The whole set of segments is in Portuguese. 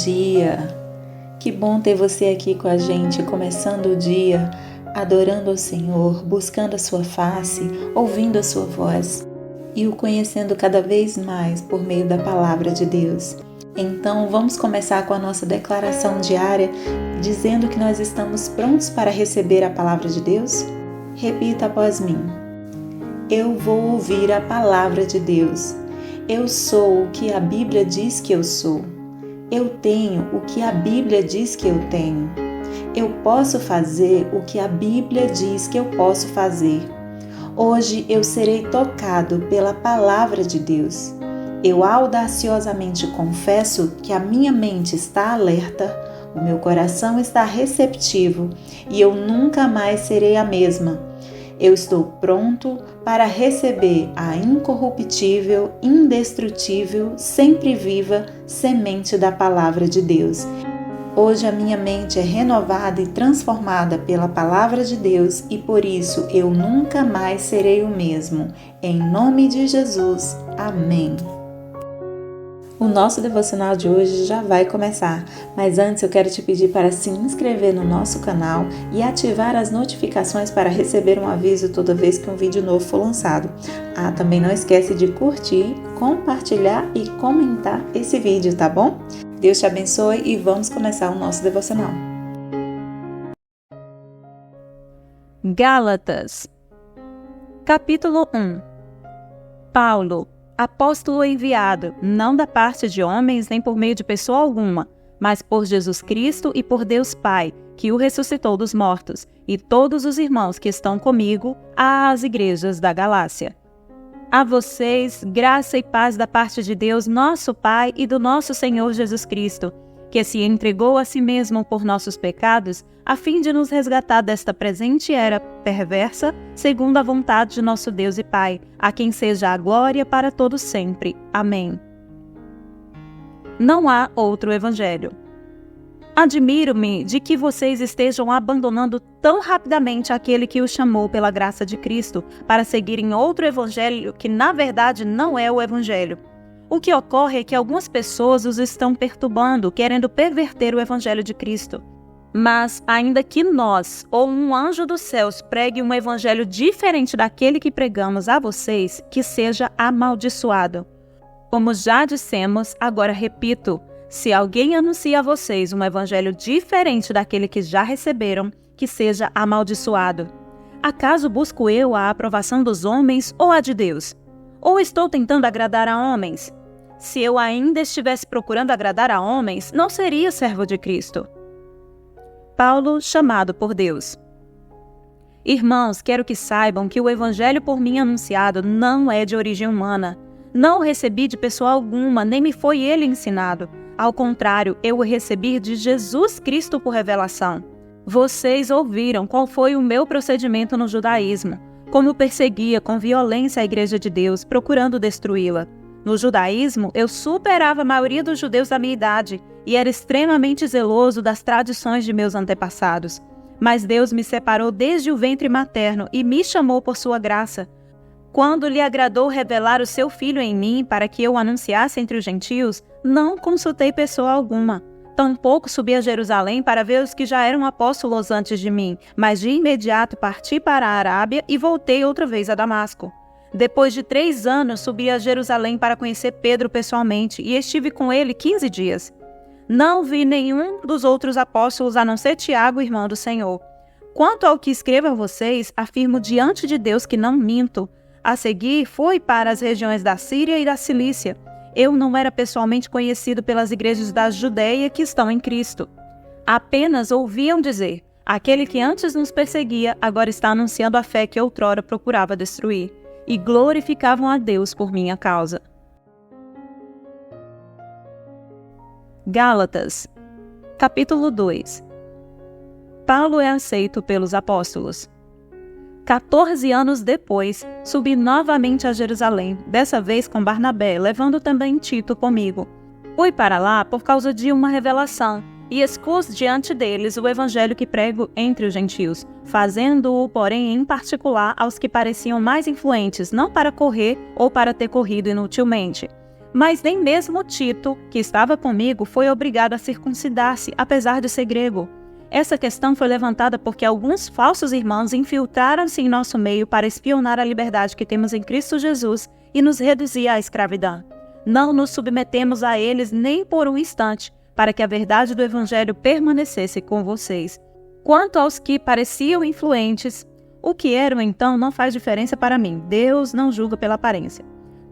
dia! Que bom ter você aqui com a gente, começando o dia, adorando ao Senhor, buscando a sua face, ouvindo a sua voz e o conhecendo cada vez mais por meio da palavra de Deus. Então, vamos começar com a nossa declaração diária, dizendo que nós estamos prontos para receber a palavra de Deus? Repita após mim. Eu vou ouvir a palavra de Deus. Eu sou o que a Bíblia diz que eu sou. Eu tenho o que a Bíblia diz que eu tenho. Eu posso fazer o que a Bíblia diz que eu posso fazer. Hoje eu serei tocado pela palavra de Deus. Eu audaciosamente confesso que a minha mente está alerta, o meu coração está receptivo e eu nunca mais serei a mesma. Eu estou pronto para receber a incorruptível, indestrutível, sempre viva semente da palavra de Deus. Hoje a minha mente é renovada e transformada pela palavra de Deus e por isso eu nunca mais serei o mesmo. Em nome de Jesus. Amém. O nosso devocional de hoje já vai começar, mas antes eu quero te pedir para se inscrever no nosso canal e ativar as notificações para receber um aviso toda vez que um vídeo novo for lançado. Também não esquece de curtir, compartilhar e comentar esse vídeo, tá bom? Deus te abençoe e vamos começar o nosso devocional. Gálatas, capítulo 1. Paulo, apóstolo enviado, não da parte de homens nem por meio de pessoa alguma, mas por Jesus Cristo e por Deus Pai, que o ressuscitou dos mortos, e todos os irmãos que estão comigo, às igrejas da Galácia. A vocês, graça e paz da parte de Deus, nosso Pai, e do nosso Senhor Jesus Cristo, que se entregou a si mesmo por nossos pecados, a fim de nos resgatar desta presente era perversa, segundo a vontade de nosso Deus e Pai, a quem seja a glória para todos sempre. Amém. Não há outro evangelho. Admiro-me de que vocês estejam abandonando tão rapidamente aquele que os chamou pela graça de Cristo para seguirem outro evangelho que na verdade não é o evangelho. O que ocorre é que algumas pessoas os estão perturbando, querendo perverter o evangelho de Cristo. Mas, ainda que nós, ou um anjo dos céus, pregue um evangelho diferente daquele que pregamos a vocês, que seja amaldiçoado. Como já dissemos, agora repito, se alguém anuncia a vocês um evangelho diferente daquele que já receberam, que seja amaldiçoado. Acaso busco eu a aprovação dos homens ou a de Deus? Ou estou tentando agradar a homens? Se eu ainda estivesse procurando agradar a homens, não seria servo de Cristo. Paulo, chamado por Deus. Irmãos, quero que saibam que o evangelho por mim anunciado não é de origem humana. Não o recebi de pessoa alguma, nem me foi ele ensinado. Ao contrário, eu o recebi de Jesus Cristo por revelação. Vocês ouviram qual foi o meu procedimento no judaísmo, como perseguia com violência a Igreja de Deus, procurando destruí-la. No judaísmo, eu superava a maioria dos judeus da minha idade e era extremamente zeloso das tradições de meus antepassados. Mas Deus me separou desde o ventre materno e me chamou por sua graça. Quando lhe agradou revelar o seu Filho em mim para que eu o anunciasse entre os gentios, não consultei pessoa alguma. Tampouco subi a Jerusalém para ver os que já eram apóstolos antes de mim, mas de imediato parti para a Arábia e voltei outra vez a Damasco. Depois de 3 anos, subi a Jerusalém para conhecer Pedro pessoalmente e estive com ele 15 dias. Não vi nenhum dos outros apóstolos a não ser Tiago, irmão do Senhor. Quanto ao que escrevo a vocês, afirmo diante de Deus que não minto. A seguir, fui para as regiões da Síria e da Cilícia. Eu não era pessoalmente conhecido pelas igrejas da Judeia que estão em Cristo. Apenas ouviam dizer, aquele que antes nos perseguia, agora está anunciando a fé que outrora procurava destruir. E glorificavam a Deus por minha causa. Gálatas, capítulo 2. Paulo é aceito pelos apóstolos. 14 anos depois, subi novamente a Jerusalém, dessa vez com Barnabé, levando também Tito comigo. Fui para lá por causa de uma revelação, e expus diante deles o evangelho que prego entre os gentios, fazendo-o, porém, em particular aos que pareciam mais influentes, não para correr ou para ter corrido inutilmente, Mas nem mesmo Tito, que estava comigo, foi obrigado a circuncidar-se, apesar de ser grego. Essa questão foi levantada porque alguns falsos irmãos infiltraram-se em nosso meio para espionar a liberdade que temos em Cristo Jesus e nos reduzir à escravidão. Não nos submetemos a eles nem por um instante, para que a verdade do Evangelho permanecesse com vocês. Quanto aos que pareciam influentes, o que eram então não faz diferença para mim. Deus não julga pela aparência.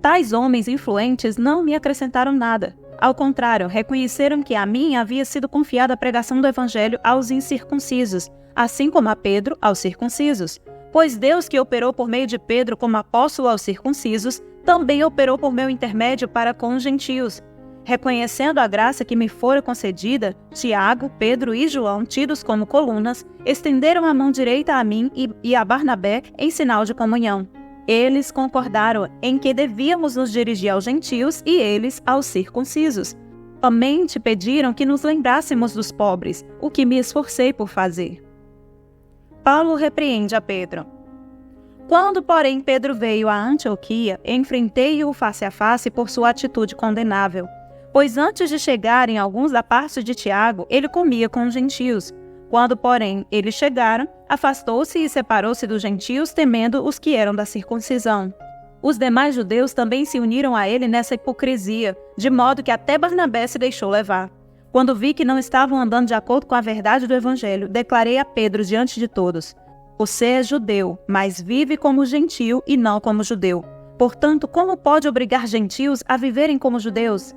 Tais homens influentes não me acrescentaram nada. Ao contrário, reconheceram que a mim havia sido confiada a pregação do Evangelho aos incircuncisos, assim como a Pedro aos circuncisos. Pois Deus, que operou por meio de Pedro como apóstolo aos circuncisos, também operou por meu intermédio para com os gentios. Reconhecendo a graça que me fora concedida, Tiago, Pedro e João, tidos como colunas, estenderam a mão direita a mim e a Barnabé em sinal de comunhão. Eles concordaram em que devíamos nos dirigir aos gentios e eles aos circuncisos. Somente pediram que nos lembrássemos dos pobres, o que me esforcei por fazer. Paulo repreende a Pedro. Quando, porém, Pedro veio a Antioquia, enfrentei-o face a face por sua atitude condenável. Pois antes de chegarem alguns da parte de Tiago, ele comia com os gentios. Quando, porém, eles chegaram, afastou-se e separou-se dos gentios, temendo os que eram da circuncisão. Os demais judeus também se uniram a ele nessa hipocrisia, de modo que até Barnabé se deixou levar. Quando vi que não estavam andando de acordo com a verdade do Evangelho, declarei a Pedro diante de todos: você é judeu, mas vive como gentio e não como judeu. Portanto, como pode obrigar gentios a viverem como judeus?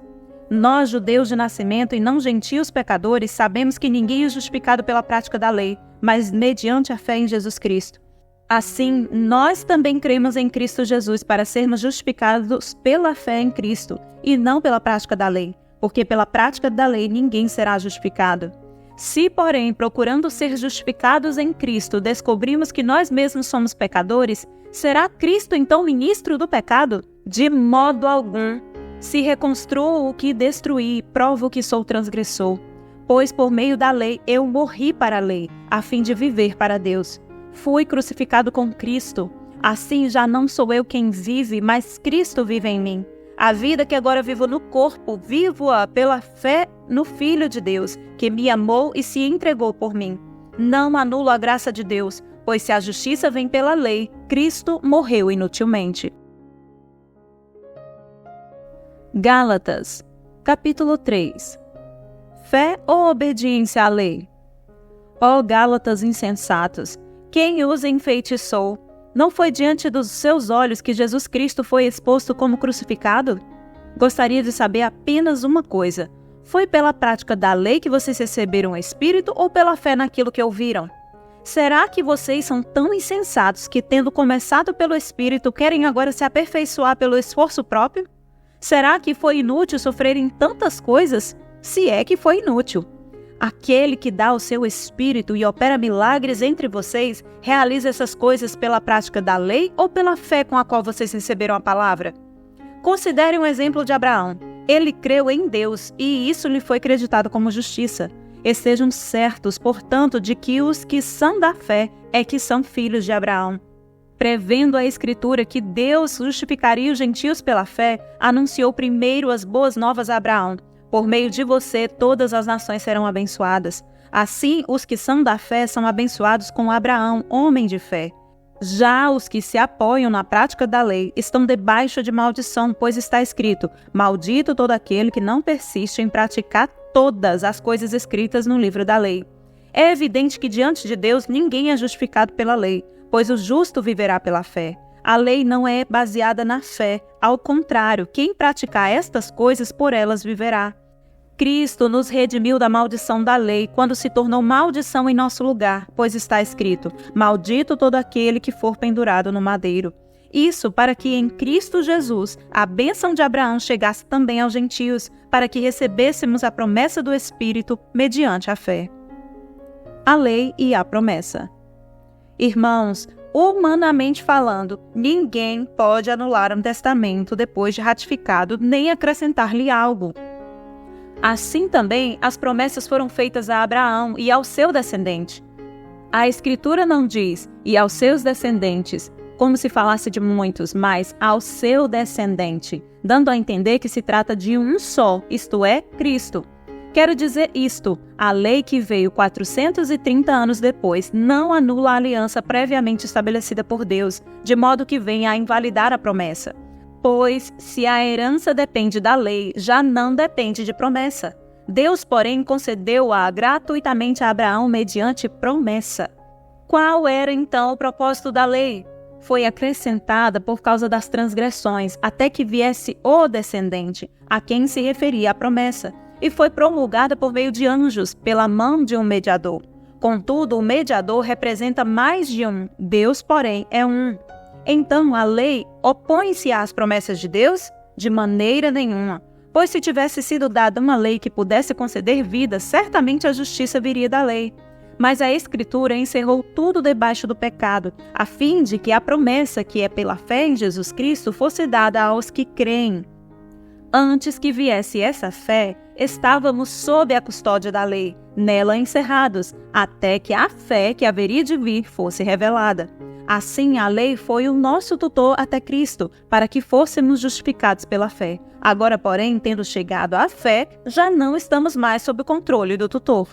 Nós, judeus de nascimento e não gentios pecadores, sabemos que ninguém é justificado pela prática da lei, mas mediante a fé em Jesus Cristo. Assim, nós também cremos em Cristo Jesus para sermos justificados pela fé em Cristo, e não pela prática da lei, porque pela prática da lei ninguém será justificado. Se, porém, procurando ser justificados em Cristo, descobrimos que nós mesmos somos pecadores, será Cristo então ministro do pecado? De modo algum. Se reconstruo o que destruí, provo que sou transgressor. Pois por meio da lei eu morri para a lei, a fim de viver para Deus. Fui crucificado com Cristo. Assim já não sou eu quem vive, mas Cristo vive em mim. A vida que agora vivo no corpo, vivo-a pela fé no Filho de Deus, que me amou e se entregou por mim. Não anulo a graça de Deus, pois se a justiça vem pela lei, Cristo morreu inutilmente. Gálatas, capítulo 3. Fé ou obediência à lei? Ó Gálatas insensatos, quem os enfeitiçou? Não foi diante dos seus olhos que Jesus Cristo foi exposto como crucificado? Gostaria de saber apenas uma coisa: foi pela prática da lei que vocês receberam o Espírito ou pela fé naquilo que ouviram? Será que vocês são tão insensatos que, tendo começado pelo Espírito, querem agora se aperfeiçoar pelo esforço próprio? Será que foi inútil sofrerem tantas coisas? Se é que foi inútil. Aquele que dá o seu Espírito e opera milagres entre vocês, realiza essas coisas pela prática da lei ou pela fé com a qual vocês receberam a palavra? Considere um exemplo de Abraão. Ele creu em Deus e isso lhe foi creditado como justiça. Estejam certos, portanto, de que os que são da fé é que são filhos de Abraão. Prevendo a Escritura que Deus justificaria os gentios pela fé, anunciou primeiro as boas novas a Abraão. Por meio de você, todas as nações serão abençoadas. Assim, os que são da fé são abençoados com Abraão, homem de fé. Já os que se apoiam na prática da lei estão debaixo de maldição, pois está escrito: maldito todo aquele que não persiste em praticar todas as coisas escritas no livro da lei. É evidente que diante de Deus ninguém é justificado pela lei, pois o justo viverá pela fé. A lei não é baseada na fé, ao contrário, quem praticar estas coisas por elas viverá. Cristo nos redimiu da maldição da lei quando se tornou maldição em nosso lugar, pois está escrito: maldito todo aquele que for pendurado no madeiro. Isso para que em Cristo Jesus a bênção de Abraão chegasse também aos gentios, para que recebêssemos a promessa do Espírito mediante a fé. A lei e a promessa. Irmãos, humanamente falando, ninguém pode anular um testamento depois de ratificado nem acrescentar-lhe algo. Assim também, as promessas foram feitas a Abraão e ao seu descendente. A Escritura não diz, e aos seus descendentes, como se falasse de muitos, mas ao seu descendente, dando a entender que se trata de um só, isto é, Cristo. Quero dizer isto, a lei que veio 430 anos depois não anula a aliança previamente estabelecida por Deus, de modo que venha a invalidar a promessa. Pois, se a herança depende da lei, já não depende de promessa. Deus, porém, concedeu-a gratuitamente a Abraão mediante promessa. Qual era, então, o propósito da lei? Foi acrescentada por causa das transgressões, até que viesse o descendente, a quem se referia a promessa, e foi promulgada por meio de anjos, pela mão de um mediador. Contudo, o mediador representa mais de um, Deus, porém, é um. Então, a lei opõe-se às promessas de Deus? De maneira nenhuma. Pois se tivesse sido dada uma lei que pudesse conceder vida, certamente a justiça viria da lei. Mas a Escritura encerrou tudo debaixo do pecado, a fim de que a promessa, que é pela fé em Jesus Cristo, fosse dada aos que creem. Antes que viesse essa fé, estávamos sob a custódia da lei, nela encerrados, até que a fé que haveria de vir fosse revelada. Assim, a lei foi o nosso tutor até Cristo, para que fôssemos justificados pela fé. Agora, porém, tendo chegado à fé, já não estamos mais sob o controle do tutor.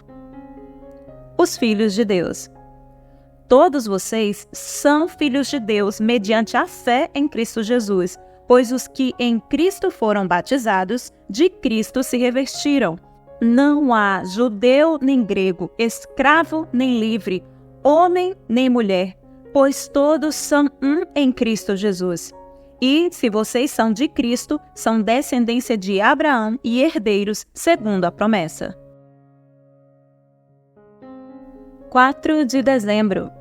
Os filhos de Deus. Todos vocês são filhos de Deus mediante a fé em Cristo Jesus, pois os que em Cristo foram batizados, de Cristo se revestiram. Não há judeu nem grego, escravo nem livre, homem nem mulher, pois todos são um em Cristo Jesus. E, se vocês são de Cristo, são descendência de Abraão e herdeiros segundo a promessa. 4 de dezembro.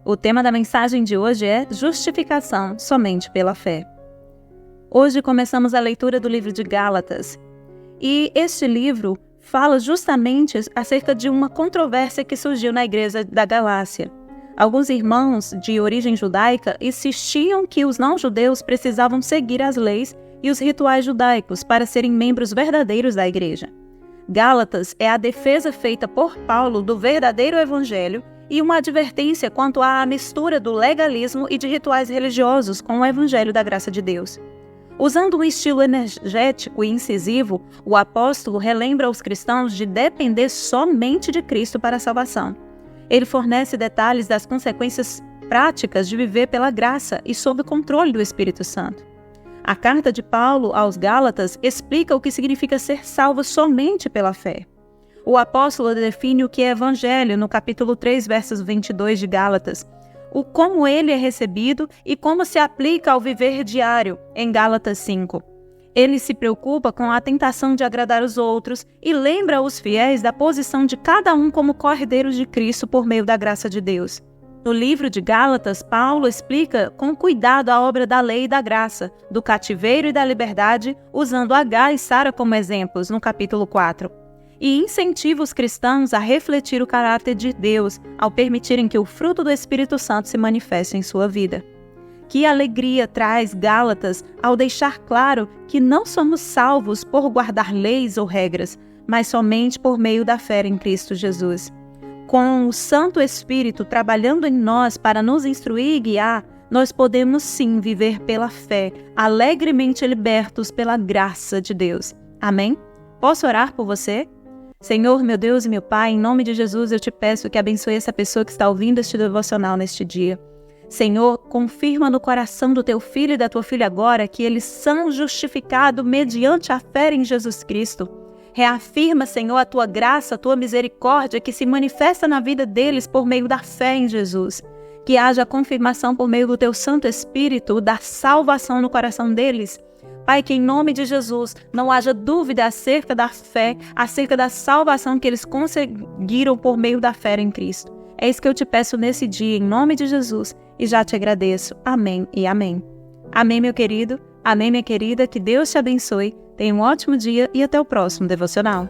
O tema da mensagem de hoje é justificação somente pela fé. Hoje começamos a leitura do livro de Gálatas. E este livro fala justamente acerca de uma controvérsia que surgiu na igreja da Galácia. Alguns irmãos de origem judaica insistiam que os não-judeus precisavam seguir as leis e os rituais judaicos para serem membros verdadeiros da igreja. Gálatas é a defesa feita por Paulo do verdadeiro evangelho e uma advertência quanto à mistura do legalismo e de rituais religiosos com o evangelho da graça de Deus. Usando um estilo energético e incisivo, o apóstolo relembra aos cristãos de depender somente de Cristo para a salvação. Ele fornece detalhes das consequências práticas de viver pela graça e sob o controle do Espírito Santo. A carta de Paulo aos Gálatas explica o que significa ser salvo somente pela fé. O apóstolo define o que é evangelho no capítulo 3, versos 22 de Gálatas, o como ele é recebido e como se aplica ao viver diário, em Gálatas 5. Ele se preocupa com a tentação de agradar os outros e lembra os fiéis da posição de cada um como co-herdeiros de Cristo por meio da graça de Deus. No livro de Gálatas, Paulo explica com cuidado a obra da lei e da graça, do cativeiro e da liberdade, usando Agar e Sara como exemplos, no capítulo 4. E incentiva os cristãos a refletir o caráter de Deus ao permitirem que o fruto do Espírito Santo se manifeste em sua vida. Que alegria traz Gálatas ao deixar claro que não somos salvos por guardar leis ou regras, mas somente por meio da fé em Cristo Jesus. Com o Santo Espírito trabalhando em nós para nos instruir e guiar, nós podemos sim viver pela fé, alegremente libertos pela graça de Deus. Amém? Posso orar por você? Senhor, meu Deus e meu Pai, em nome de Jesus eu te peço que abençoe essa pessoa que está ouvindo este devocional neste dia. Senhor, confirma no coração do teu filho e da tua filha agora que eles são justificados mediante a fé em Jesus Cristo. Reafirma, Senhor, a tua graça, a tua misericórdia que se manifesta na vida deles por meio da fé em Jesus. Que haja confirmação por meio do teu Santo Espírito da salvação no coração deles. Pai, que em nome de Jesus não haja dúvida acerca da fé, acerca da salvação que eles conseguiram por meio da fé em Cristo. É isso que eu te peço nesse dia, em nome de Jesus, e já te agradeço. Amém e amém. Amém, meu querido. Amém, minha querida. Que Deus te abençoe. Tenha um ótimo dia e até o próximo devocional.